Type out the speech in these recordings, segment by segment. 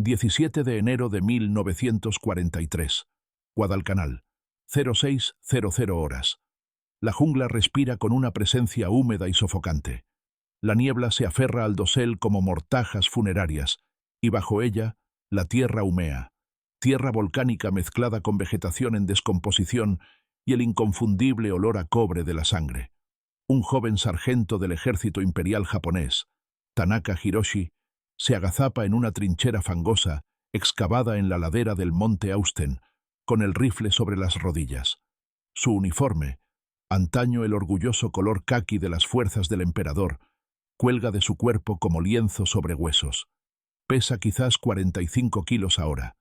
17 de enero de 1943. Guadalcanal, 06:00 horas. La jungla respira con una presencia húmeda y sofocante. La niebla se aferra al dosel como mortajas funerarias, y bajo ella, la tierra humea, tierra volcánica mezclada con vegetación en descomposición y el inconfundible olor a cobre de la sangre. Un joven sargento del ejército imperial japonés, Tanaka Hiroshi, se agazapa en una trinchera fangosa excavada en la ladera del monte Austen, con el rifle sobre las rodillas. Su uniforme, antaño el orgulloso color caqui de las fuerzas del emperador, cuelga de su cuerpo como lienzo sobre huesos. Pesa quizás 45 kilos ahora,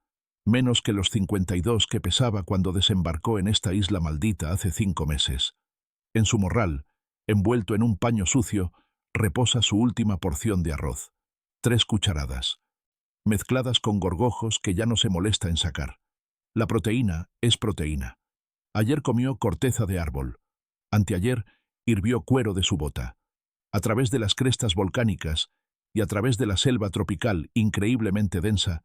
menos que los 52 que pesaba cuando desembarcó en esta isla maldita hace 5 meses. En su morral, envuelto en un paño sucio, reposa su última porción de arroz. 3 cucharadas, mezcladas con gorgojos que ya no se molesta en sacar. La proteína es proteína. Ayer comió corteza de árbol. Anteayer hirvió cuero de su bota. A través de las crestas volcánicas y a través de la selva tropical increíblemente densa,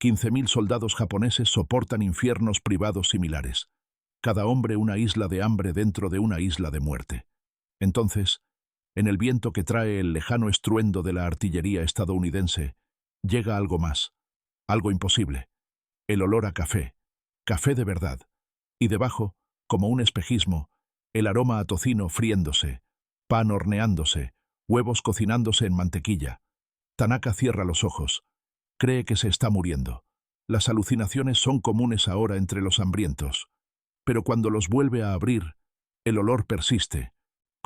15.000 soldados japoneses soportan infiernos privados similares. Cada hombre una isla de hambre dentro de una isla de muerte. Entonces, en el viento que trae el lejano estruendo de la artillería estadounidense, llega algo más, algo imposible. El olor a café, café de verdad. Y debajo, como un espejismo, el aroma a tocino friéndose, pan horneándose, huevos cocinándose en mantequilla. Tanaka cierra los ojos. Cree que se está muriendo. Las alucinaciones son comunes ahora entre los hambrientos. Pero cuando los vuelve a abrir, el olor persiste,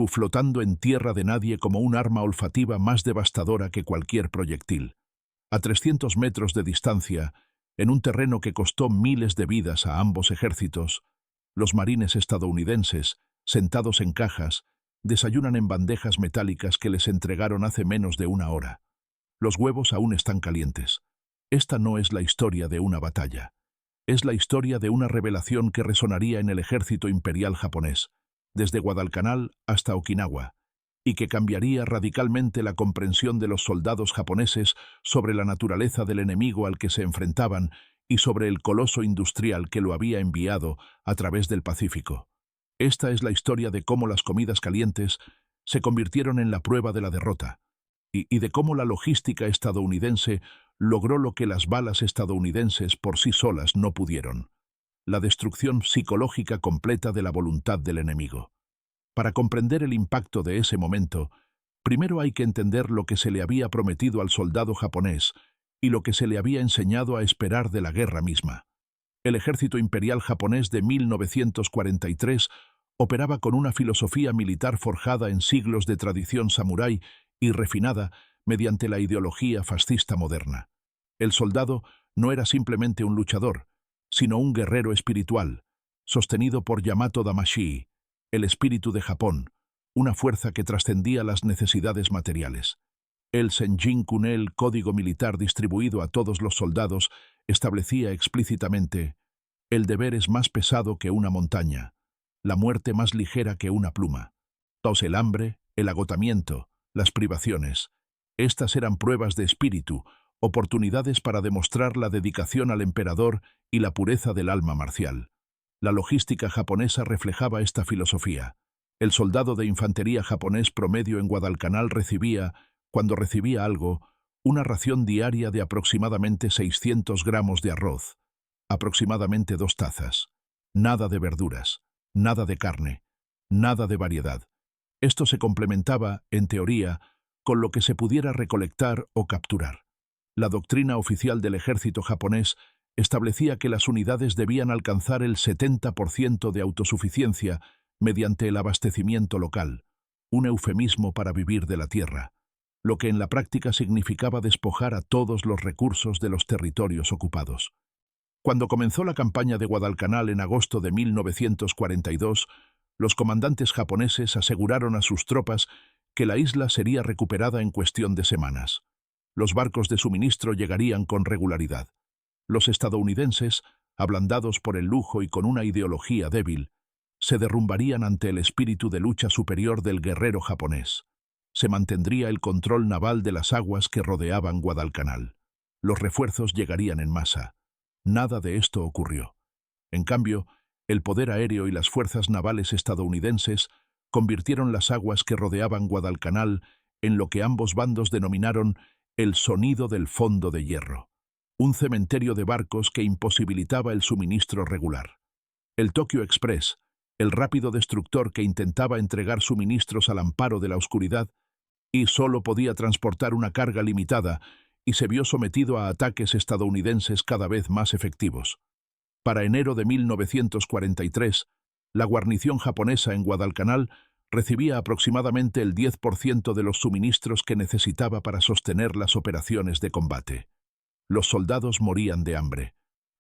flotando en tierra de nadie como un arma olfativa más devastadora que cualquier proyectil. A 300 metros de distancia, en un terreno que costó miles de vidas a ambos ejércitos, los marines estadounidenses, sentados en cajas, desayunan en bandejas metálicas que les entregaron hace menos de 1 hora. Los huevos aún están calientes. Esta no es la historia de una batalla. Es la historia de una revelación que resonaría en el ejército imperial japonés, desde Guadalcanal hasta Okinawa, y que cambiaría radicalmente la comprensión de los soldados japoneses sobre la naturaleza del enemigo al que se enfrentaban y sobre el coloso industrial que lo había enviado a través del Pacífico. Esta es la historia de cómo las comidas calientes se convirtieron en la prueba de la derrota, y de cómo la logística estadounidense logró lo que las balas estadounidenses por sí solas no pudieron: la destrucción psicológica completa de la voluntad del enemigo. Para comprender el impacto de ese momento, primero hay que entender lo que se le había prometido al soldado japonés y lo que se le había enseñado a esperar de la guerra misma. El ejército imperial japonés de 1943 operaba con una filosofía militar forjada en siglos de tradición samurái y refinada mediante la ideología fascista moderna. El soldado no era simplemente un luchador, sino un guerrero espiritual, sostenido por Yamato Damashii, el espíritu de Japón, una fuerza que trascendía las necesidades materiales. El Senjin-kun, el código militar distribuido a todos los soldados, establecía explícitamente: el deber es más pesado que una montaña, la muerte más ligera que una pluma. El hambre, el agotamiento, las privaciones. Estas eran pruebas de espíritu, oportunidades para demostrar la dedicación al emperador y la pureza del alma marcial. La logística japonesa reflejaba esta filosofía. El soldado de infantería japonés promedio en Guadalcanal recibía, cuando recibía algo, una ración diaria de aproximadamente 600 gramos de arroz, aproximadamente 2 tazas. Nada de verduras, nada de carne, nada de variedad. Esto se complementaba, en teoría, con lo que se pudiera recolectar o capturar. La doctrina oficial del ejército japonés establecía que las unidades debían alcanzar el 70% de autosuficiencia mediante el abastecimiento local, un eufemismo para vivir de la tierra, lo que en la práctica significaba despojar a todos los recursos de los territorios ocupados. Cuando comenzó la campaña de Guadalcanal en agosto de 1942, los comandantes japoneses aseguraron a sus tropas que la isla sería recuperada en cuestión de semanas. Los barcos de suministro llegarían con regularidad. Los estadounidenses, ablandados por el lujo y con una ideología débil, se derrumbarían ante el espíritu de lucha superior del guerrero japonés. Se mantendría el control naval de las aguas que rodeaban Guadalcanal. Los refuerzos llegarían en masa. Nada de esto ocurrió. En cambio, el poder aéreo y las fuerzas navales estadounidenses convirtieron las aguas que rodeaban Guadalcanal en lo que ambos bandos denominaron el sonido del fondo de hierro, un cementerio de barcos que imposibilitaba el suministro regular. El Tokyo Express, el rápido destructor que intentaba entregar suministros al amparo de la oscuridad, y solo podía transportar una carga limitada, y se vio sometido a ataques estadounidenses cada vez más efectivos. Para enero de 1943, la guarnición japonesa en Guadalcanal recibía aproximadamente el 10% de los suministros que necesitaba para sostener las operaciones de combate. Los soldados morían de hambre.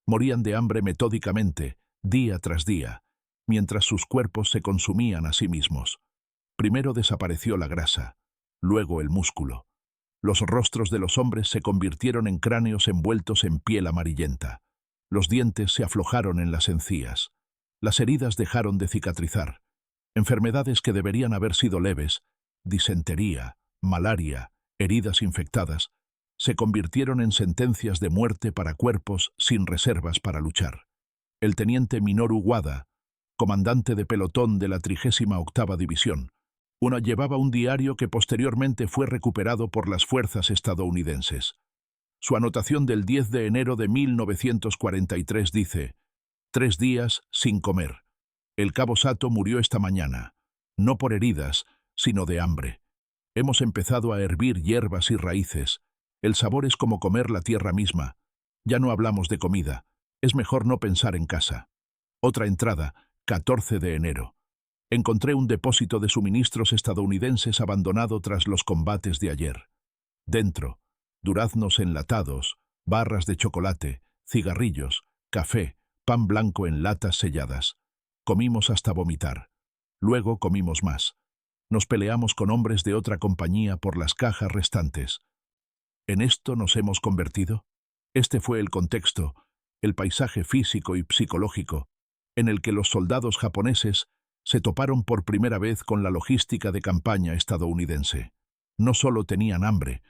Morían de hambre metódicamente, día tras día, mientras sus cuerpos se consumían a sí mismos. Primero desapareció la grasa, luego el músculo. Los rostros de los hombres se convirtieron en cráneos envueltos en piel amarillenta. Los dientes se aflojaron en las encías. Las heridas dejaron de cicatrizar. Enfermedades que deberían haber sido leves, disentería, malaria, heridas infectadas, se convirtieron en sentencias de muerte para cuerpos sin reservas para luchar. El teniente Minoru Wada, comandante de pelotón de la 38ª División, llevaba un diario que posteriormente fue recuperado por las fuerzas estadounidenses. Su anotación del 10 de enero de 1943 dice: 3 días sin comer. El cabo Sato murió esta mañana, no por heridas, sino de hambre. Hemos empezado a hervir hierbas y raíces. El sabor es como comer la tierra misma. Ya no hablamos de comida. Es mejor no pensar en casa. Otra entrada, 14 de enero. Encontré un depósito de suministros estadounidenses abandonado tras los combates de ayer. Dentro, duraznos enlatados, barras de chocolate, cigarrillos, café, pan blanco en latas selladas. Comimos hasta vomitar. Luego comimos más. Nos peleamos con hombres de otra compañía por las cajas restantes. ¿En esto nos hemos convertido? Este fue el contexto, el paisaje físico y psicológico, en el que los soldados japoneses se toparon por primera vez con la logística de campaña estadounidense. No solo tenían hambre,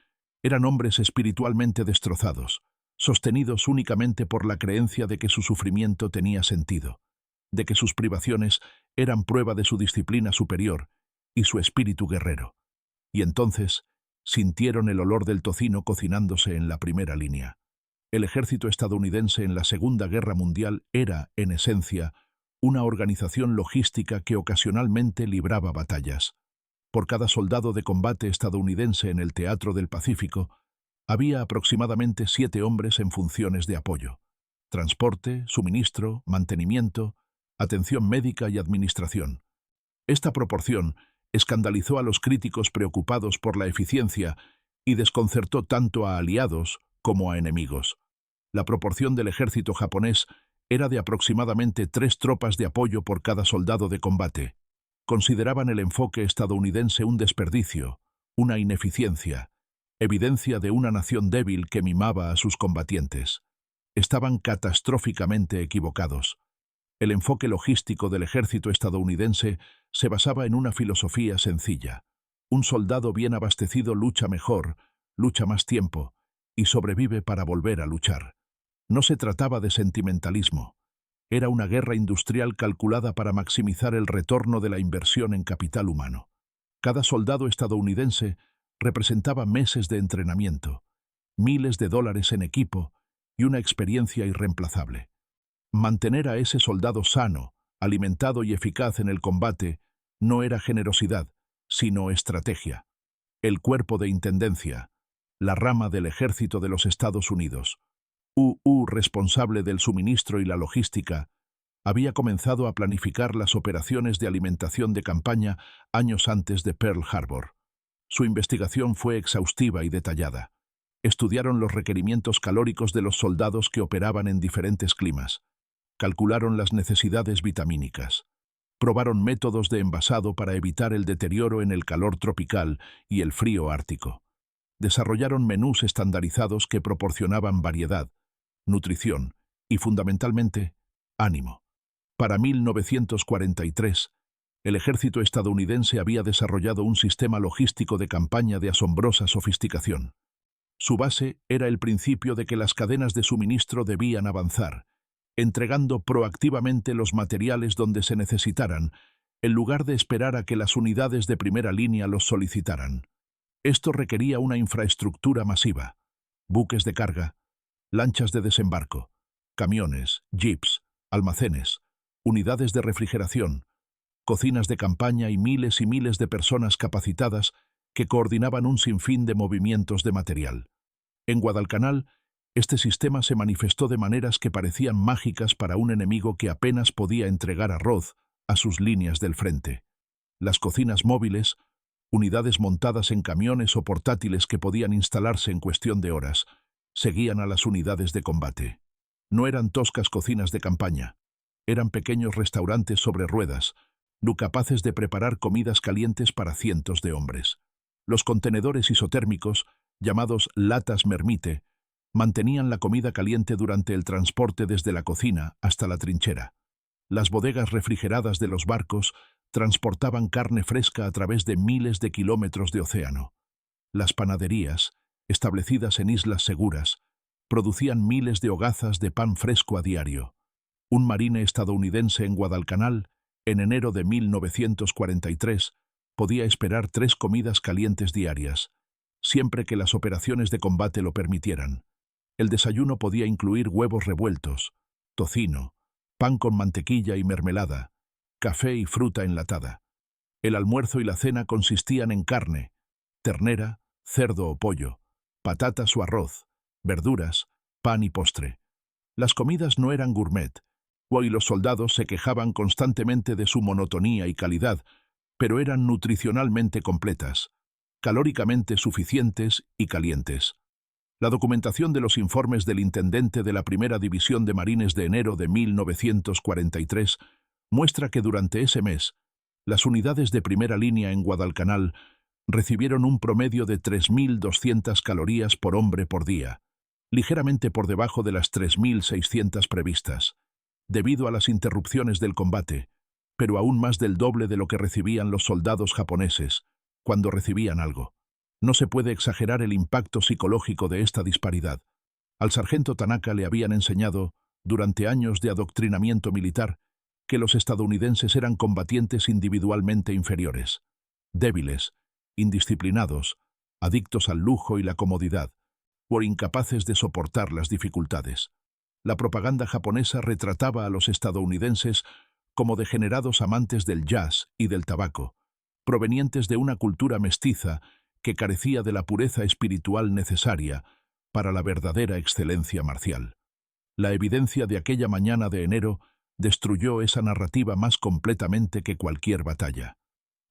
eran hombres espiritualmente destrozados, sostenidos únicamente por la creencia de que su sufrimiento tenía sentido, de que sus privaciones eran prueba de su disciplina superior y su espíritu guerrero. Y entonces sintieron el olor del tocino cocinándose en la primera línea. El ejército estadounidense en la Segunda Guerra Mundial era, en esencia, una organización logística que ocasionalmente libraba batallas. Por cada soldado de combate estadounidense en el teatro del Pacífico, había aproximadamente 7 hombres en funciones de apoyo: transporte, suministro, mantenimiento, atención médica y administración. Esta proporción escandalizó a los críticos preocupados por la eficiencia y desconcertó tanto a aliados como a enemigos. La proporción del ejército japonés era de aproximadamente 3 tropas de apoyo por cada soldado de combate. Consideraban el enfoque estadounidense un desperdicio, una ineficiencia, evidencia de una nación débil que mimaba a sus combatientes. Estaban catastróficamente equivocados. El enfoque logístico del ejército estadounidense se basaba en una filosofía sencilla. Un soldado bien abastecido lucha mejor, lucha más tiempo, y sobrevive para volver a luchar. No se trataba de sentimentalismo. Era una guerra industrial calculada para maximizar el retorno de la inversión en capital humano. Cada soldado estadounidense representaba meses de entrenamiento, miles de dólares en equipo y una experiencia irreemplazable. Mantener a ese soldado sano, alimentado y eficaz en el combate no era generosidad, sino estrategia. El Cuerpo de Intendencia, la rama del Ejército de los Estados Unidos, responsable del suministro y la logística, había comenzado a planificar las operaciones de alimentación de campaña años antes de Pearl Harbor. Su investigación fue exhaustiva y detallada. Estudiaron los requerimientos calóricos de los soldados que operaban en diferentes climas. Calcularon las necesidades vitamínicas. Probaron métodos de envasado para evitar el deterioro en el calor tropical y el frío ártico. Desarrollaron menús estandarizados que proporcionaban variedad, nutrición y, fundamentalmente, ánimo. Para 1943, el ejército estadounidense había desarrollado un sistema logístico de campaña de asombrosa sofisticación. Su base era el principio de que las cadenas de suministro debían avanzar, entregando proactivamente los materiales donde se necesitaran, en lugar de esperar a que las unidades de primera línea los solicitaran. Esto requería una infraestructura masiva: buques de carga, lanchas de desembarco, camiones, jeeps, almacenes, unidades de refrigeración, cocinas de campaña y miles de personas capacitadas que coordinaban un sinfín de movimientos de material. En Guadalcanal, este sistema se manifestó de maneras que parecían mágicas para un enemigo que apenas podía entregar arroz a sus líneas del frente. Las cocinas móviles, unidades montadas en camiones o portátiles que podían instalarse en cuestión de horas, seguían a las unidades de combate. No eran toscas cocinas de campaña, eran pequeños restaurantes sobre ruedas, capaces de preparar comidas calientes para cientos de hombres. Los contenedores isotérmicos, llamados latas mermite, mantenían la comida caliente durante el transporte desde la cocina hasta la trinchera. Las bodegas refrigeradas de los barcos transportaban carne fresca a través de miles de kilómetros de océano. Las panaderías, establecidas en islas seguras, producían miles de hogazas de pan fresco a diario. Un marine estadounidense en Guadalcanal, en enero de 1943, podía esperar 3 comidas calientes diarias, siempre que las operaciones de combate lo permitieran. El desayuno podía incluir huevos revueltos, tocino, pan con mantequilla y mermelada, café y fruta enlatada. El almuerzo y la cena consistían en carne, ternera, cerdo o pollo, patatas o arroz, verduras, pan y postre. Las comidas no eran gourmet, y los soldados se quejaban constantemente de su monotonía y calidad, pero eran nutricionalmente completas, calóricamente suficientes y calientes. La documentación de los informes del intendente de la Primera División de Marines de enero de 1943 muestra que durante ese mes, las unidades de primera línea en Guadalcanal recibieron un promedio de 3.200 calorías por hombre por día, ligeramente por debajo de las 3.600 previstas, debido a las interrupciones del combate, pero aún más del doble de lo que recibían los soldados japoneses, cuando recibían algo. No se puede exagerar el impacto psicológico de esta disparidad. Al sargento Tanaka le habían enseñado, durante años de adoctrinamiento militar, que los estadounidenses eran combatientes individualmente inferiores, débiles, indisciplinados, adictos al lujo y la comodidad, o incapaces de soportar las dificultades. La propaganda japonesa retrataba a los estadounidenses como degenerados amantes del jazz y del tabaco, provenientes de una cultura mestiza que carecía de la pureza espiritual necesaria para la verdadera excelencia marcial. La evidencia de aquella mañana de enero destruyó esa narrativa más completamente que cualquier batalla.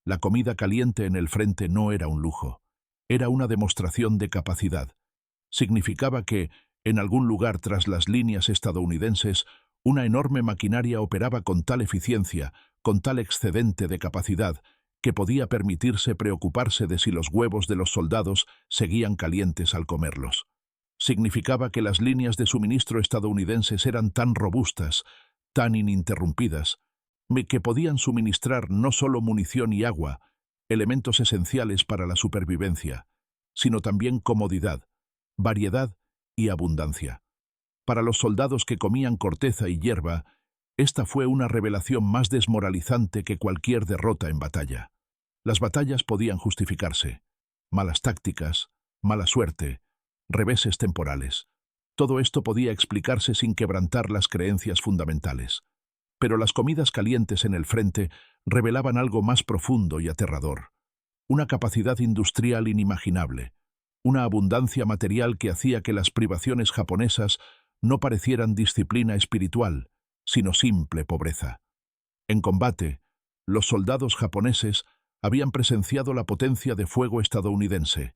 La comida caliente en el frente no era un lujo, era una demostración de capacidad. Significaba que, en algún lugar tras las líneas estadounidenses, una enorme maquinaria operaba con tal eficiencia, con tal excedente de capacidad, que podía permitirse preocuparse de si los huevos de los soldados seguían calientes al comerlos. Significaba que las líneas de suministro estadounidenses eran tan robustas, tan ininterrumpidas, que podían suministrar no solo munición y agua, elementos esenciales para la supervivencia, sino también comodidad, variedad y abundancia. Para los soldados que comían corteza y hierba, esta fue una revelación más desmoralizante que cualquier derrota en batalla. Las batallas podían justificarse. Malas tácticas, mala suerte, reveses temporales. Todo esto podía explicarse sin quebrantar las creencias fundamentales. Pero las comidas calientes en el frente revelaban algo más profundo y aterrador. Una capacidad industrial inimaginable, una abundancia material que hacía que las privaciones japonesas no parecieran disciplina espiritual, sino simple pobreza. En combate, los soldados japoneses habían presenciado la potencia de fuego estadounidense,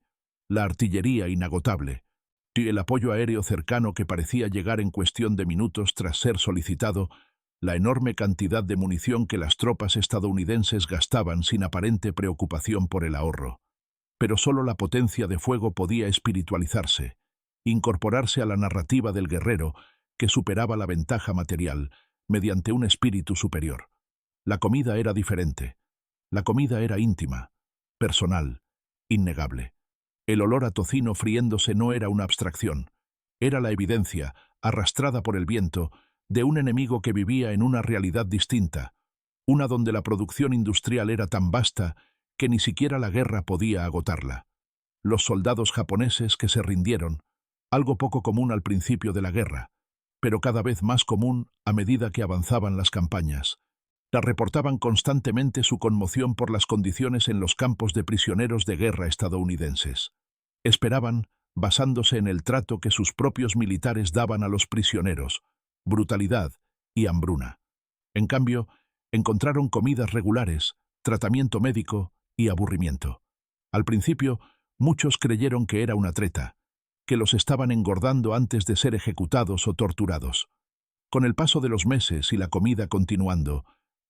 la artillería inagotable, y el apoyo aéreo cercano que parecía llegar en cuestión de minutos tras ser solicitado, la enorme cantidad de munición que las tropas estadounidenses gastaban sin aparente preocupación por el ahorro. Pero solo la potencia de fuego podía espiritualizarse, incorporarse a la narrativa del guerrero que superaba la ventaja material mediante un espíritu superior. La comida era diferente. La comida era íntima, personal, innegable. El olor a tocino friéndose no era una abstracción. Era la evidencia, arrastrada por el viento, de un enemigo que vivía en una realidad distinta, una donde la producción industrial era tan vasta que ni siquiera la guerra podía agotarla. Los soldados japoneses que se rindieron, algo poco común al principio de la guerra, pero cada vez más común a medida que avanzaban las campañas. La reportaban constantemente su conmoción por las condiciones en los campos de prisioneros de guerra estadounidenses. Esperaban, basándose en el trato que sus propios militares daban a los prisioneros, brutalidad y hambruna. En cambio, encontraron comidas regulares, tratamiento médico y aburrimiento. Al principio, muchos creyeron que era una treta, que los estaban engordando antes de ser ejecutados o torturados. Con el paso de los meses y la comida continuando,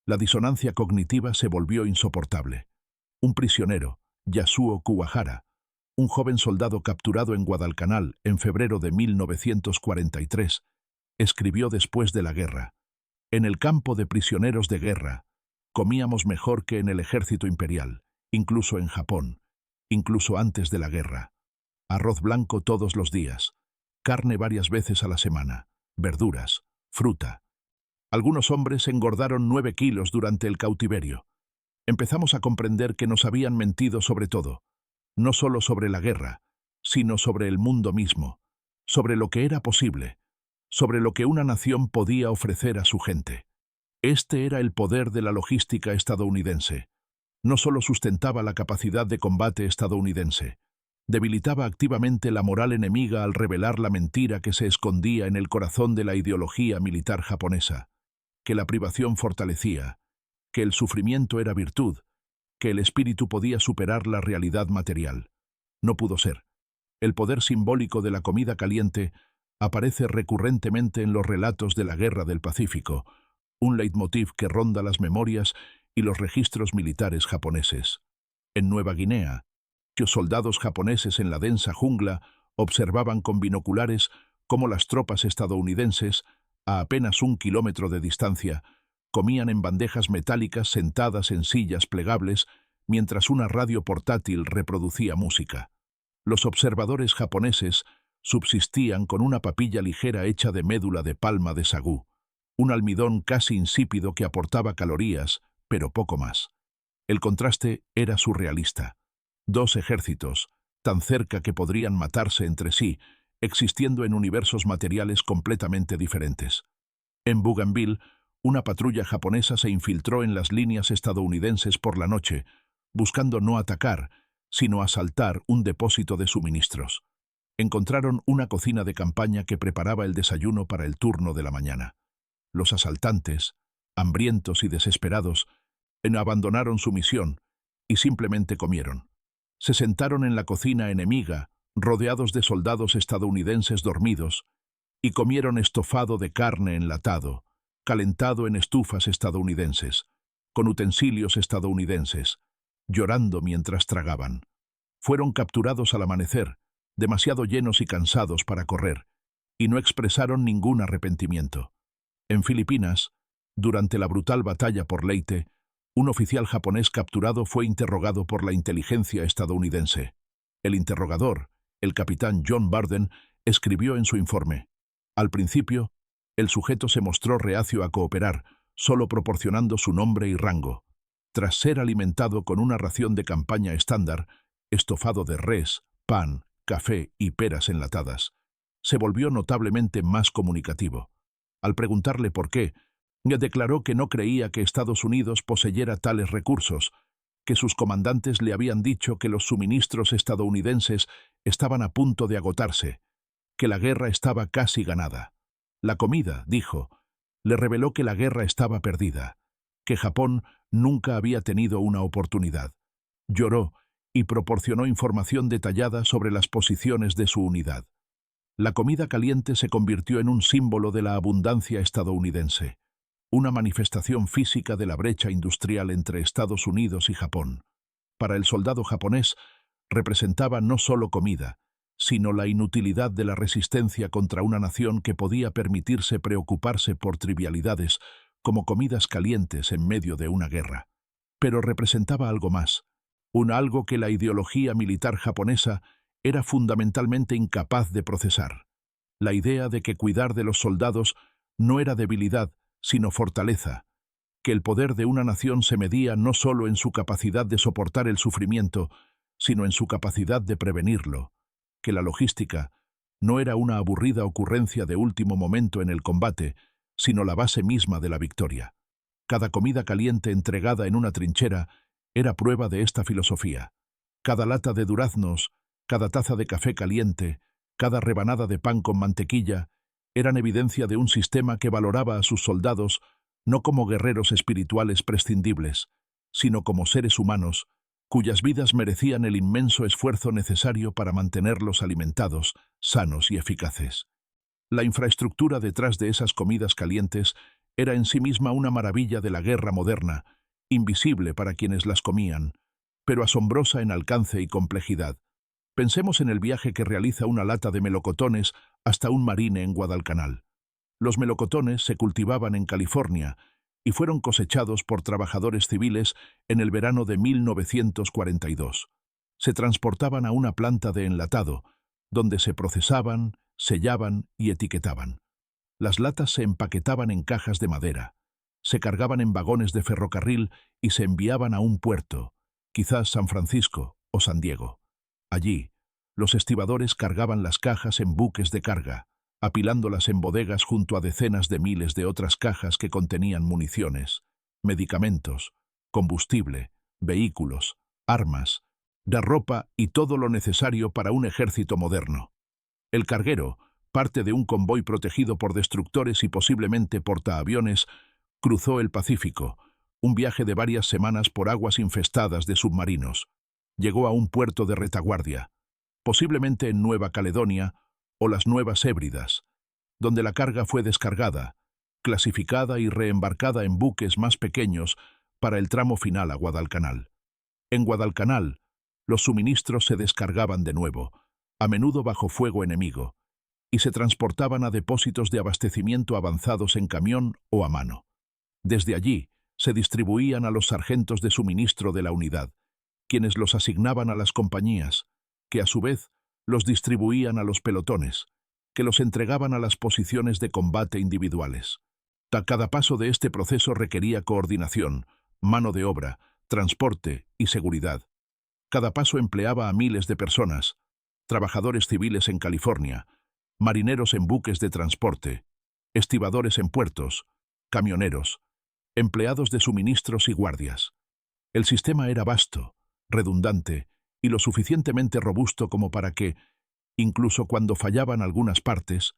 la disonancia cognitiva se volvió insoportable. Un prisionero, Yasuo Kuwahara, un joven soldado capturado en Guadalcanal en febrero de 1943, escribió después de la guerra: «En el campo de prisioneros de guerra, comíamos mejor que en el ejército imperial, incluso en Japón, incluso antes de la guerra. Arroz blanco todos los días, carne varias veces a la semana, verduras, fruta». Algunos hombres engordaron 9 kilos durante el cautiverio. Empezamos a comprender que nos habían mentido sobre todo, no solo sobre la guerra, sino sobre el mundo mismo, sobre lo que era posible, sobre lo que una nación podía ofrecer a su gente. Este era el poder de la logística estadounidense. No solo sustentaba la capacidad de combate estadounidense, debilitaba activamente la moral enemiga al revelar la mentira que se escondía en el corazón de la ideología militar japonesa, que la privación fortalecía, que el sufrimiento era virtud, que el espíritu podía superar la realidad material. No pudo ser. El poder simbólico de la comida caliente aparece recurrentemente en los relatos de la Guerra del Pacífico, un leitmotiv que ronda las memorias y los registros militares japoneses. En Nueva Guinea, los soldados japoneses en la densa jungla observaban con binoculares cómo las tropas estadounidenses, a apenas 1 kilómetro de distancia, comían en bandejas metálicas sentadas en sillas plegables mientras una radio portátil reproducía música. Los observadores japoneses subsistían con una papilla ligera hecha de médula de palma de sagú, un almidón casi insípido que aportaba calorías, pero poco más. El contraste era surrealista. 2 ejércitos, tan cerca que podrían matarse entre sí, existiendo en universos materiales completamente diferentes. En Bougainville, una patrulla japonesa se infiltró en las líneas estadounidenses por la noche, buscando no atacar, sino asaltar un depósito de suministros. Encontraron una cocina de campaña que preparaba el desayuno para el turno de la mañana. Los asaltantes, hambrientos y desesperados, abandonaron su misión y simplemente comieron. Se sentaron en la cocina enemiga, rodeados de soldados estadounidenses dormidos, y comieron estofado de carne enlatado, calentado en estufas estadounidenses, con utensilios estadounidenses, llorando mientras tragaban. Fueron capturados al amanecer, demasiado llenos y cansados para correr, y no expresaron ningún arrepentimiento. En Filipinas, durante la brutal batalla por Leyte, un oficial japonés capturado fue interrogado por la inteligencia estadounidense. El interrogador, el capitán John Barden, escribió en su informe: «Al principio, el sujeto se mostró reacio a cooperar, solo proporcionando su nombre y rango. Tras ser alimentado con una ración de campaña estándar, estofado de res, pan, café y peras enlatadas, se volvió notablemente más comunicativo. Al preguntarle por qué, declaró que no creía que Estados Unidos poseyera tales recursos, que sus comandantes le habían dicho que los suministros estadounidenses estaban a punto de agotarse, que la guerra estaba casi ganada. La comida, dijo, le reveló que la guerra estaba perdida, que Japón nunca había tenido una oportunidad. Lloró y proporcionó información detallada sobre las posiciones de su unidad. La comida caliente se convirtió en un símbolo de la abundancia estadounidense, una manifestación física de la brecha industrial entre Estados Unidos y Japón. Para el soldado japonés, representaba no solo comida, sino la inutilidad de la resistencia contra una nación que podía permitirse preocuparse por trivialidades como comidas calientes en medio de una guerra. Pero representaba algo más, algo que la ideología militar japonesa era fundamentalmente incapaz de procesar. La idea de que cuidar de los soldados no era debilidad, sino fortaleza, que el poder de una nación se medía no solo en su capacidad de soportar el sufrimiento, sino en su capacidad de prevenirlo, que la logística no era una aburrida ocurrencia de último momento en el combate, sino la base misma de la victoria. Cada comida caliente entregada en una trinchera era prueba de esta filosofía. Cada lata de duraznos, cada taza de café caliente, cada rebanada de pan con mantequilla, eran evidencia de un sistema que valoraba a sus soldados no como guerreros espirituales prescindibles, sino como seres humanos, cuyas vidas merecían el inmenso esfuerzo necesario para mantenerlos alimentados, sanos y eficaces. La infraestructura detrás de esas comidas calientes era en sí misma una maravilla de la guerra moderna, invisible para quienes las comían, pero asombrosa en alcance y complejidad. Pensemos en el viaje que realiza una lata de melocotones hasta un marine en Guadalcanal. Los melocotones se cultivaban en California y fueron cosechados por trabajadores civiles en el verano de 1942. Se transportaban a una planta de enlatado, donde se procesaban, sellaban y etiquetaban. Las latas se empaquetaban en cajas de madera, se cargaban en vagones de ferrocarril y se enviaban a un puerto, quizás San Francisco o San Diego. Allí, los estibadores cargaban las cajas en buques de carga, apilándolas en bodegas junto a decenas de miles de otras cajas que contenían municiones, medicamentos, combustible, vehículos, armas, de ropa y todo lo necesario para un ejército moderno. El carguero, parte de un convoy protegido por destructores y posiblemente portaaviones, cruzó el Pacífico, un viaje de varias semanas por aguas infestadas de submarinos. Llegó a un puerto de retaguardia, posiblemente en Nueva Caledonia o las Nuevas Hébridas, donde la carga fue descargada, clasificada y reembarcada en buques más pequeños para el tramo final a Guadalcanal. En Guadalcanal, los suministros se descargaban de nuevo, a menudo bajo fuego enemigo, y se transportaban a depósitos de abastecimiento avanzados en camión o a mano. Desde allí, se distribuían a los sargentos de suministro de la unidad, quienes los asignaban a las compañías, que a su vez los distribuían a los pelotones, que los entregaban a las posiciones de combate individuales. Cada paso de este proceso requería coordinación, mano de obra, transporte y seguridad. Cada paso empleaba a miles de personas, trabajadores civiles en California, marineros en buques de transporte, estibadores en puertos, camioneros, empleados de suministros y guardias. El sistema era vasto, redundante y lo suficientemente robusto como para que, incluso cuando fallaban algunas partes,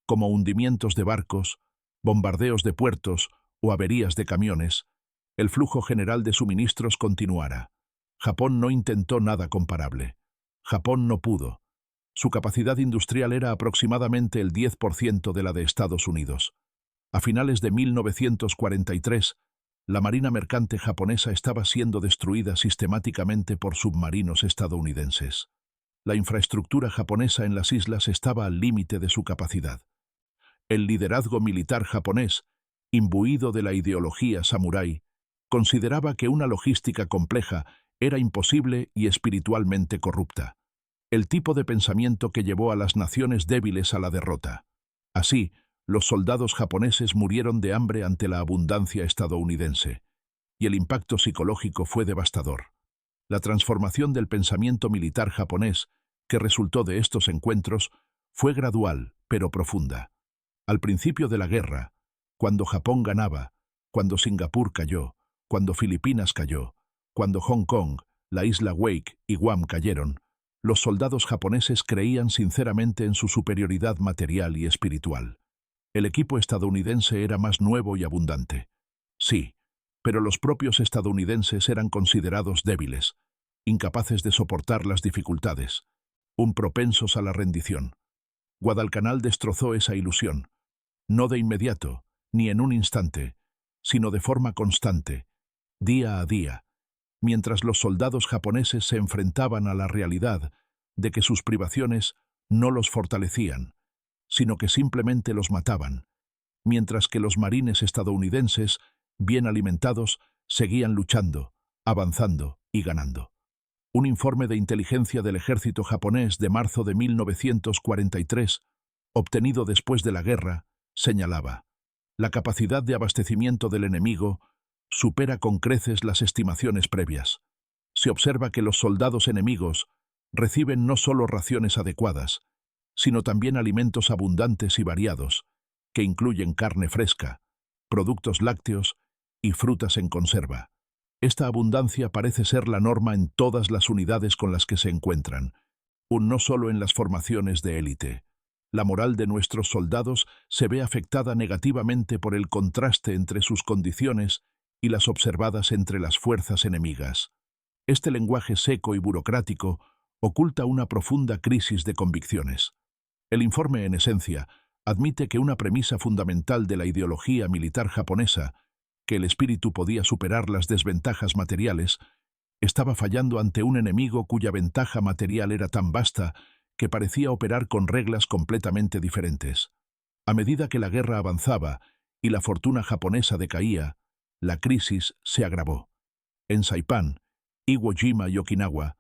como hundimientos de barcos, bombardeos de puertos o averías de camiones, el flujo general de suministros continuara. Japón no intentó nada comparable. Japón no pudo. Su capacidad industrial era aproximadamente el 10% de la de Estados Unidos. A finales de 1943, la marina mercante japonesa estaba siendo destruida sistemáticamente por submarinos estadounidenses. La infraestructura japonesa en las islas estaba al límite de su capacidad. El liderazgo militar japonés, imbuido de la ideología samurái, consideraba que una logística compleja era imposible y espiritualmente corrupta. El tipo de pensamiento que llevó a las naciones débiles a la derrota. Así, los soldados japoneses murieron de hambre ante la abundancia estadounidense, y el impacto psicológico fue devastador. La transformación del pensamiento militar japonés, que resultó de estos encuentros, fue gradual, pero profunda. Al principio de la guerra, cuando Japón ganaba, cuando Singapur cayó, cuando Filipinas cayó, cuando Hong Kong, la isla Wake y Guam cayeron, los soldados japoneses creían sinceramente en su superioridad material y espiritual. El equipo estadounidense era más nuevo y abundante. Sí, pero los propios estadounidenses eran considerados débiles, incapaces de soportar las dificultades, propensos a la rendición. Guadalcanal destrozó esa ilusión, no de inmediato, ni en un instante, sino de forma constante, día a día, mientras los soldados japoneses se enfrentaban a la realidad de que sus privaciones no los fortalecían, sino que simplemente los mataban, mientras que los marines estadounidenses, bien alimentados, seguían luchando, avanzando y ganando. Un informe de inteligencia del ejército japonés de marzo de 1943, obtenido después de la guerra, señalaba: la capacidad de abastecimiento del enemigo supera con creces las estimaciones previas. Se observa que los soldados enemigos reciben no solo raciones adecuadas, sino también alimentos abundantes y variados, que incluyen carne fresca, productos lácteos y frutas en conserva. Esta abundancia parece ser la norma en todas las unidades con las que se encuentran, no solo en las formaciones de élite. La moral de nuestros soldados se ve afectada negativamente por el contraste entre sus condiciones y las observadas entre las fuerzas enemigas. Este lenguaje seco y burocrático oculta una profunda crisis de convicciones. El informe, en esencia, admite que una premisa fundamental de la ideología militar japonesa, que el espíritu podía superar las desventajas materiales, estaba fallando ante un enemigo cuya ventaja material era tan vasta que parecía operar con reglas completamente diferentes. A medida que la guerra avanzaba y la fortuna japonesa decaía, la crisis se agravó. En Saipán, Iwo Jima y Okinawa,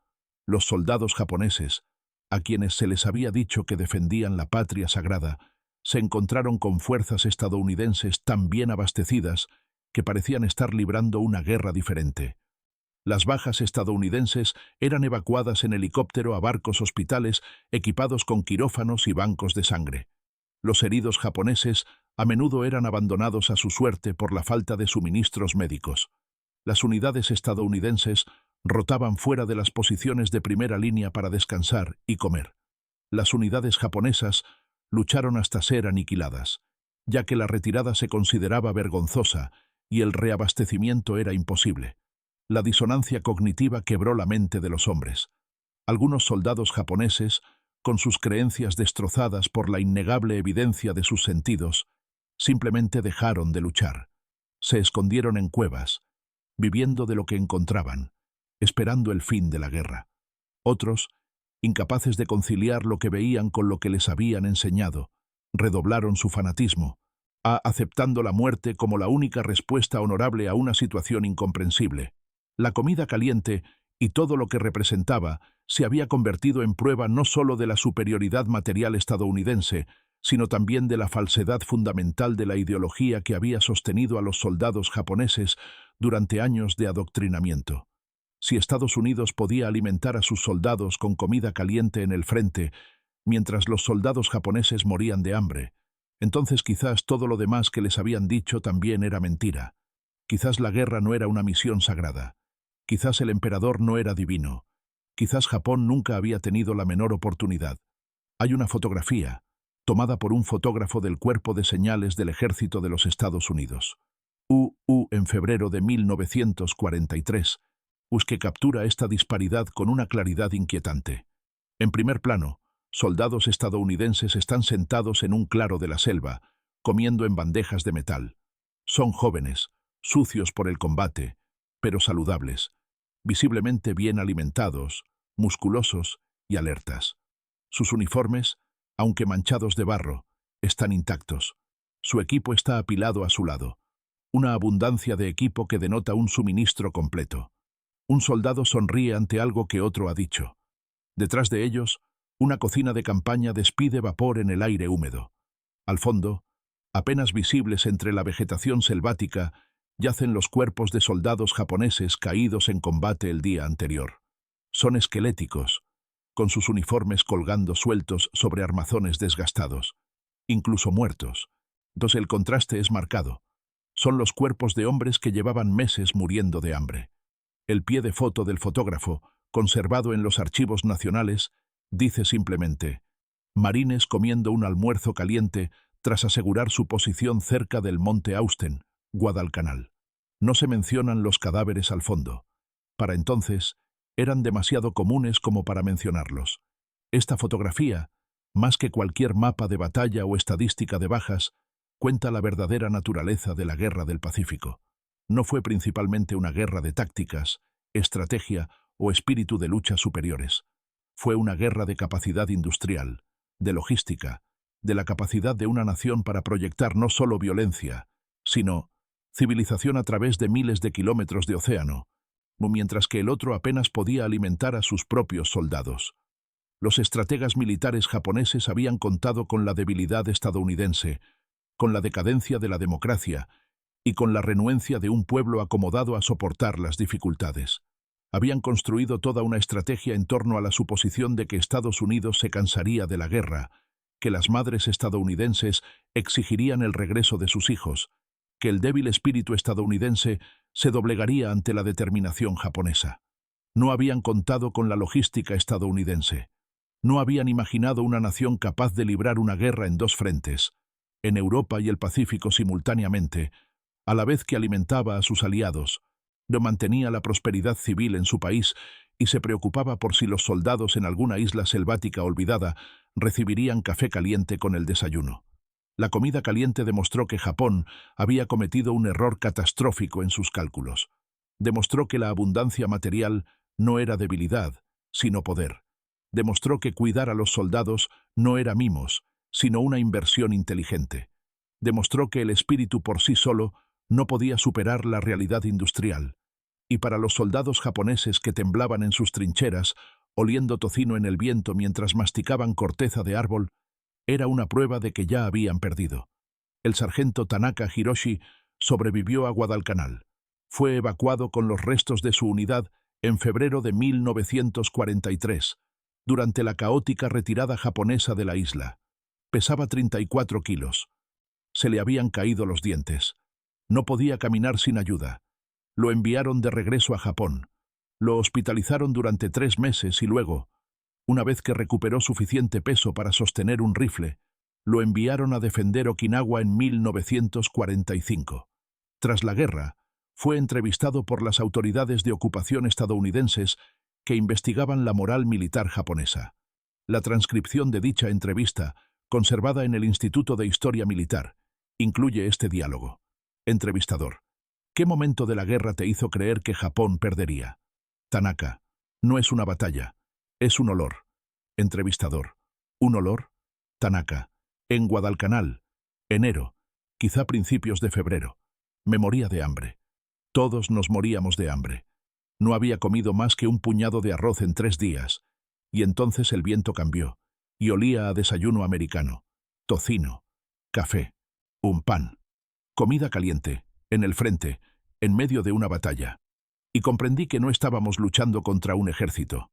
los soldados japoneses, a quienes se les había dicho que defendían la patria sagrada, se encontraron con fuerzas estadounidenses tan bien abastecidas que parecían estar librando una guerra diferente. Las bajas estadounidenses eran evacuadas en helicóptero a barcos hospitales equipados con quirófanos y bancos de sangre. Los heridos japoneses a menudo eran abandonados a su suerte por la falta de suministros médicos. Las unidades estadounidenses rotaban fuera de las posiciones de primera línea para descansar y comer. Las unidades japonesas lucharon hasta ser aniquiladas, ya que la retirada se consideraba vergonzosa y el reabastecimiento era imposible. La disonancia cognitiva quebró la mente de los hombres. Algunos soldados japoneses, con sus creencias destrozadas por la innegable evidencia de sus sentidos, simplemente dejaron de luchar. Se escondieron en cuevas, viviendo de lo que encontraban, esperando el fin de la guerra. Otros, incapaces de conciliar lo que veían con lo que les habían enseñado, redoblaron su fanatismo, aceptando la muerte como la única respuesta honorable a una situación incomprensible. La comida caliente y todo lo que representaba se había convertido en prueba no solo de la superioridad material estadounidense, sino también de la falsedad fundamental de la ideología que había sostenido a los soldados japoneses durante años de adoctrinamiento. Si Estados Unidos podía alimentar a sus soldados con comida caliente en el frente, mientras los soldados japoneses morían de hambre, entonces quizás todo lo demás que les habían dicho también era mentira. Quizás la guerra no era una misión sagrada. Quizás el emperador no era divino. Quizás Japón nunca había tenido la menor oportunidad. Hay una fotografía, tomada por un fotógrafo del Cuerpo de Señales del Ejército de los Estados Unidos. En febrero de 1943, que captura esta disparidad con una claridad inquietante. En primer plano, soldados estadounidenses están sentados en un claro de la selva, comiendo en bandejas de metal. Son jóvenes, sucios por el combate, pero saludables, visiblemente bien alimentados, musculosos y alertas. Sus uniformes, aunque manchados de barro, están intactos. Su equipo está apilado a su lado. Una abundancia de equipo que denota un suministro completo. Un soldado sonríe ante algo que otro ha dicho. Detrás de ellos, una cocina de campaña despide vapor en el aire húmedo. Al fondo, apenas visibles entre la vegetación selvática, yacen los cuerpos de soldados japoneses caídos en combate el día anterior. Son esqueléticos, con sus uniformes colgando sueltos sobre armazones desgastados, incluso muertos. Entonces el contraste es marcado. Son los cuerpos de hombres que llevaban meses muriendo de hambre. El pie de foto del fotógrafo, conservado en los archivos nacionales, dice simplemente: marines comiendo un almuerzo caliente tras asegurar su posición cerca del monte Austen, Guadalcanal. No se mencionan los cadáveres al fondo. Para entonces, eran demasiado comunes como para mencionarlos. Esta fotografía, más que cualquier mapa de batalla o estadística de bajas, cuenta la verdadera naturaleza de la Guerra del Pacífico. No fue principalmente una guerra de tácticas, estrategia o espíritu de lucha superiores. Fue una guerra de capacidad industrial, de logística, de la capacidad de una nación para proyectar no solo violencia, sino civilización a través de miles de kilómetros de océano, mientras que el otro apenas podía alimentar a sus propios soldados. Los estrategas militares japoneses habían contado con la debilidad estadounidense, con la decadencia de la democracia y con la renuencia de un pueblo acomodado a soportar las dificultades. Habían construido toda una estrategia en torno a la suposición de que Estados Unidos se cansaría de la guerra, que las madres estadounidenses exigirían el regreso de sus hijos, que el débil espíritu estadounidense se doblegaría ante la determinación japonesa. No habían contado con la logística estadounidense. No habían imaginado una nación capaz de librar una guerra en dos frentes, en Europa y el Pacífico simultáneamente, a la vez que alimentaba a sus aliados, no mantenía la prosperidad civil en su país y se preocupaba por si los soldados en alguna isla selvática olvidada recibirían café caliente con el desayuno. La comida caliente demostró que Japón había cometido un error catastrófico en sus cálculos. Demostró que la abundancia material no era debilidad, sino poder. Demostró que cuidar a los soldados no era mimos, sino una inversión inteligente. Demostró que el espíritu por sí solo no podía superar la realidad industrial. Y para los soldados japoneses que temblaban en sus trincheras, oliendo tocino en el viento mientras masticaban corteza de árbol, era una prueba de que ya habían perdido. El sargento Tanaka Hiroshi sobrevivió a Guadalcanal. Fue evacuado con los restos de su unidad en febrero de 1943, durante la caótica retirada japonesa de la isla. Pesaba 34 kilos. Se le habían caído los dientes. No podía caminar sin ayuda. Lo enviaron de regreso a Japón. Lo hospitalizaron durante 3 meses y luego, una vez que recuperó suficiente peso para sostener un rifle, lo enviaron a defender Okinawa en 1945. Tras la guerra, fue entrevistado por las autoridades de ocupación estadounidenses que investigaban la moral militar japonesa. La transcripción de dicha entrevista, conservada en el Instituto de Historia Militar, incluye este diálogo. Entrevistador: ¿qué momento de la guerra te hizo creer que Japón perdería? Tanaka: no es una batalla, es un olor. Entrevistador: ¿un olor? Tanaka: en Guadalcanal, enero, quizá principios de febrero. Me moría de hambre. Todos nos moríamos de hambre. No había comido más que un puñado de arroz en 3 días, y entonces el viento cambió, y olía a desayuno americano, tocino, café, un pan. Comida caliente, en el frente, en medio de una batalla. Y comprendí que no estábamos luchando contra un ejército.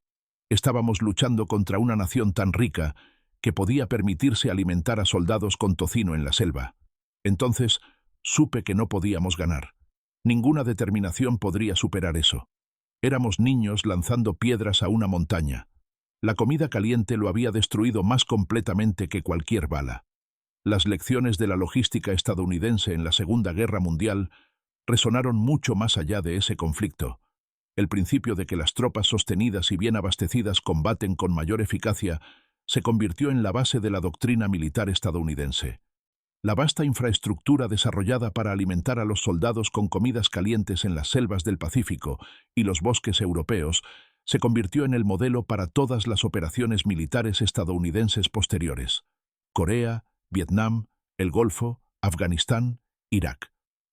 Estábamos luchando contra una nación tan rica que podía permitirse alimentar a soldados con tocino en la selva. Entonces, supe que no podíamos ganar. Ninguna determinación podría superar eso. Éramos niños lanzando piedras a una montaña. La comida caliente lo había destruido más completamente que cualquier bala. Las lecciones de la logística estadounidense en la Segunda Guerra Mundial resonaron mucho más allá de ese conflicto. El principio de que las tropas sostenidas y bien abastecidas combaten con mayor eficacia se convirtió en la base de la doctrina militar estadounidense. La vasta infraestructura desarrollada para alimentar a los soldados con comidas calientes en las selvas del Pacífico y los bosques europeos se convirtió en el modelo para todas las operaciones militares estadounidenses posteriores. Corea, Vietnam, el Golfo, Afganistán, Irak.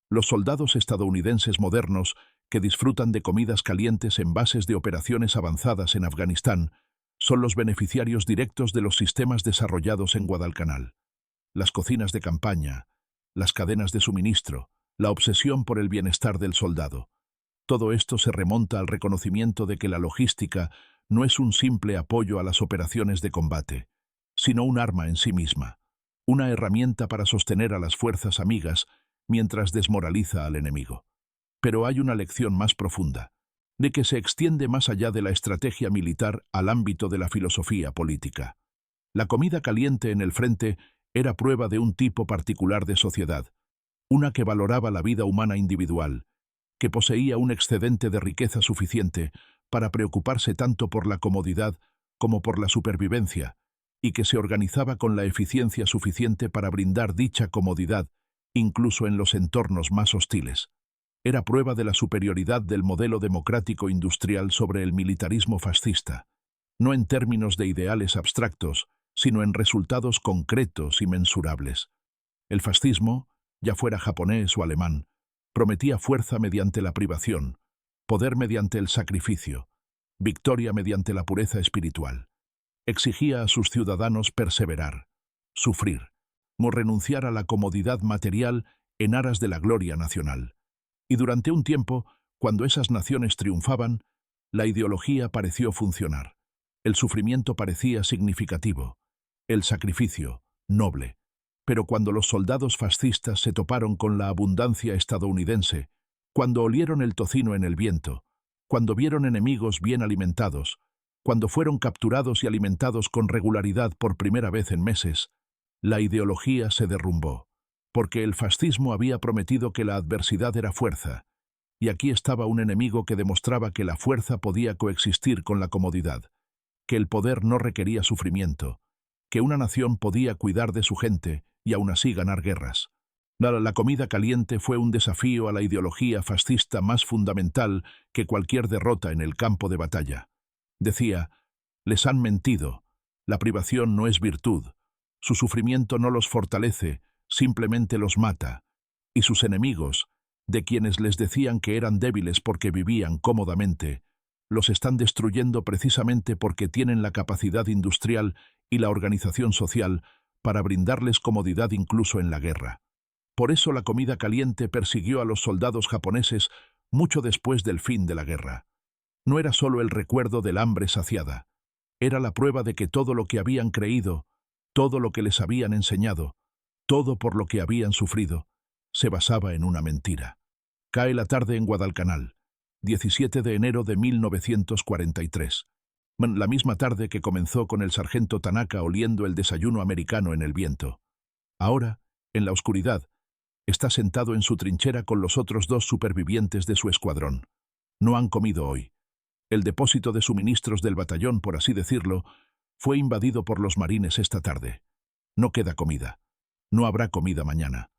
Los soldados estadounidenses modernos, que disfrutan de comidas calientes en bases de operaciones avanzadas en Afganistán, son los beneficiarios directos de los sistemas desarrollados en Guadalcanal. Las cocinas de campaña, las cadenas de suministro, la obsesión por el bienestar del soldado. Todo esto se remonta al reconocimiento de que la logística no es un simple apoyo a las operaciones de combate, sino un arma en sí misma. Una herramienta para sostener a las fuerzas amigas mientras desmoraliza al enemigo. Pero hay una lección más profunda, de que se extiende más allá de la estrategia militar al ámbito de la filosofía política. La comida caliente en el frente era prueba de un tipo particular de sociedad, una que valoraba la vida humana individual, que poseía un excedente de riqueza suficiente para preocuparse tanto por la comodidad como por la supervivencia, y que se organizaba con la eficiencia suficiente para brindar dicha comodidad, incluso en los entornos más hostiles. Era prueba de la superioridad del modelo democrático industrial sobre el militarismo fascista, no en términos de ideales abstractos, sino en resultados concretos y mensurables. El fascismo, ya fuera japonés o alemán, prometía fuerza mediante la privación, poder mediante el sacrificio, victoria mediante la pureza espiritual. Exigía a sus ciudadanos perseverar, sufrir, renunciar a la comodidad material en aras de la gloria nacional. Y durante un tiempo, cuando esas naciones triunfaban, la ideología pareció funcionar. El sufrimiento parecía significativo, el sacrificio, noble. Pero cuando los soldados fascistas se toparon con la abundancia estadounidense, cuando olieron el tocino en el viento, cuando vieron enemigos bien alimentados, cuando fueron capturados y alimentados con regularidad por primera vez en meses, la ideología se derrumbó, porque el fascismo había prometido que la adversidad era fuerza, y aquí estaba un enemigo que demostraba que la fuerza podía coexistir con la comodidad, que el poder no requería sufrimiento, que una nación podía cuidar de su gente y aún así ganar guerras. La comida caliente fue un desafío a la ideología fascista más fundamental que cualquier derrota en el campo de batalla. Decía, les han mentido, la privación no es virtud, su sufrimiento no los fortalece, simplemente los mata, y sus enemigos, de quienes les decían que eran débiles porque vivían cómodamente, los están destruyendo precisamente porque tienen la capacidad industrial y la organización social para brindarles comodidad incluso en la guerra. Por eso la comida caliente persiguió a los soldados japoneses mucho después del fin de la guerra. No era solo el recuerdo del hambre saciada, era la prueba de que todo lo que habían creído, todo lo que les habían enseñado, todo por lo que habían sufrido, se basaba en una mentira. Cae la tarde en Guadalcanal, 17 de enero de 1943. La misma tarde que comenzó con el sargento Tanaka oliendo el desayuno americano en el viento. Ahora, en la oscuridad, está sentado en su trinchera con los otros dos supervivientes de su escuadrón. No han comido hoy. El depósito de suministros del batallón, por así decirlo, fue invadido por los marines esta tarde. No queda comida. No habrá comida mañana.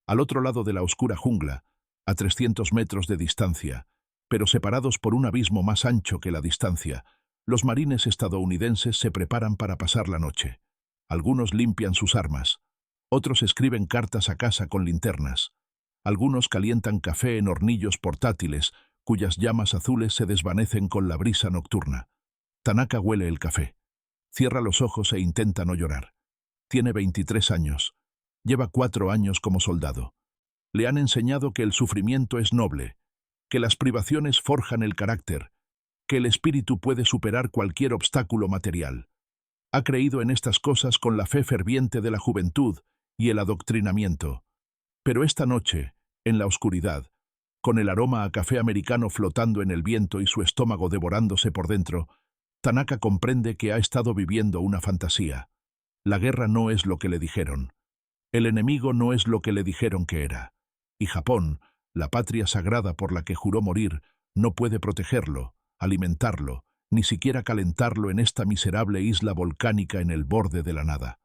Al otro lado de la oscura jungla, a 300 metros de distancia, pero separados por un abismo más ancho que la distancia, los marines estadounidenses se preparan para pasar la noche. Algunos limpian sus armas. Otros escriben cartas a casa con linternas. Algunos calientan café en hornillos portátiles, cuyas llamas azules se desvanecen con la brisa nocturna. Tanaka huele el café. Cierra los ojos e intenta no llorar. Tiene 23 años. Lleva 4 años como soldado. Le han enseñado que el sufrimiento es noble, que las privaciones forjan el carácter, que el espíritu puede superar cualquier obstáculo material. Ha creído en estas cosas con la fe ferviente de la juventud y el adoctrinamiento. Pero esta noche, en la oscuridad, con el aroma a café americano flotando en el viento y su estómago devorándose por dentro, Tanaka comprende que ha estado viviendo una fantasía. La guerra no es lo que le dijeron. El enemigo no es lo que le dijeron que era. Y Japón, la patria sagrada por la que juró morir, no puede protegerlo, alimentarlo, ni siquiera calentarlo en esta miserable isla volcánica en el borde de la nada.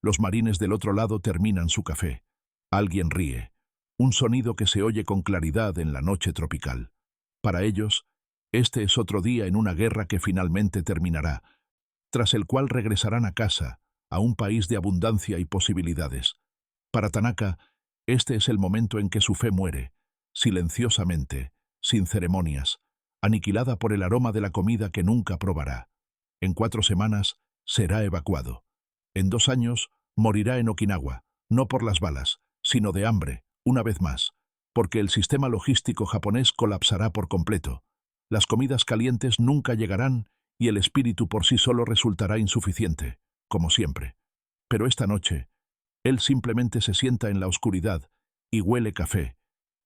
Los marines del otro lado terminan su café. Alguien ríe. Un sonido que se oye con claridad en la noche tropical. Para ellos, este es otro día en una guerra que finalmente terminará, tras el cual regresarán a casa, a un país de abundancia y posibilidades. Para Tanaka, este es el momento en que su fe muere, silenciosamente, sin ceremonias, aniquilada por el aroma de la comida que nunca probará. En 4 semanas, será evacuado. En 2 años, morirá en Okinawa, no por las balas, sino de hambre, una vez más, porque el sistema logístico japonés colapsará por completo. Las comidas calientes nunca llegarán y el espíritu por sí solo resultará insuficiente, como siempre. Pero esta noche, él simplemente se sienta en la oscuridad y huele café,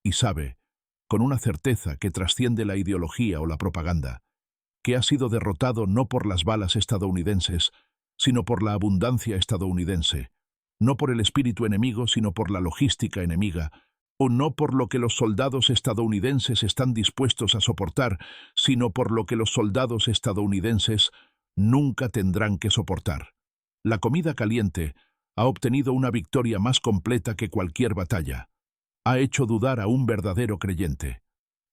y sabe, con una certeza que trasciende la ideología o la propaganda, que ha sido derrotado no por las balas estadounidenses, sino por la abundancia estadounidense, no por el espíritu enemigo, sino por la logística enemiga, o no por lo que los soldados estadounidenses están dispuestos a soportar, sino por lo que los soldados estadounidenses nunca tendrán que soportar. La comida caliente ha obtenido una victoria más completa que cualquier batalla. Ha hecho dudar a un verdadero creyente.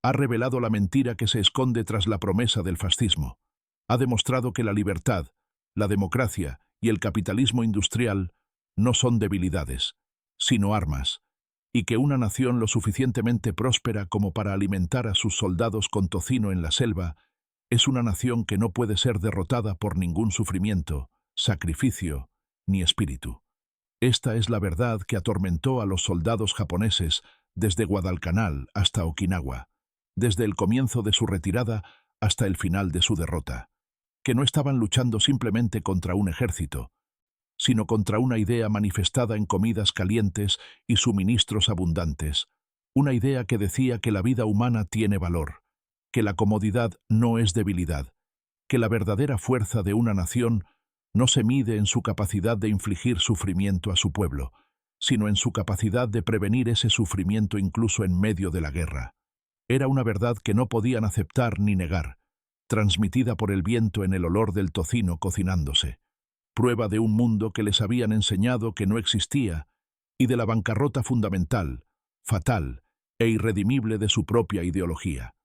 Ha revelado la mentira que se esconde tras la promesa del fascismo. Ha demostrado que la libertad, la democracia y el capitalismo industrial no son debilidades, sino armas, y que una nación lo suficientemente próspera como para alimentar a sus soldados con tocino en la selva es una nación que no puede ser derrotada por ningún sufrimiento, sacrificio ni espíritu. Esta es la verdad que atormentó a los soldados japoneses desde Guadalcanal hasta Okinawa, desde el comienzo de su retirada hasta el final de su derrota, que no estaban luchando simplemente contra un ejército, sino contra una idea manifestada en comidas calientes y suministros abundantes, una idea que decía que la vida humana tiene valor, que la comodidad no es debilidad, que la verdadera fuerza de una nación no se mide en su capacidad de infligir sufrimiento a su pueblo, sino en su capacidad de prevenir ese sufrimiento incluso en medio de la guerra. Era una verdad que no podían aceptar ni negar, transmitida por el viento en el olor del tocino cocinándose, prueba de un mundo que les habían enseñado que no existía y de la bancarrota fundamental, fatal e irredimible de su propia ideología.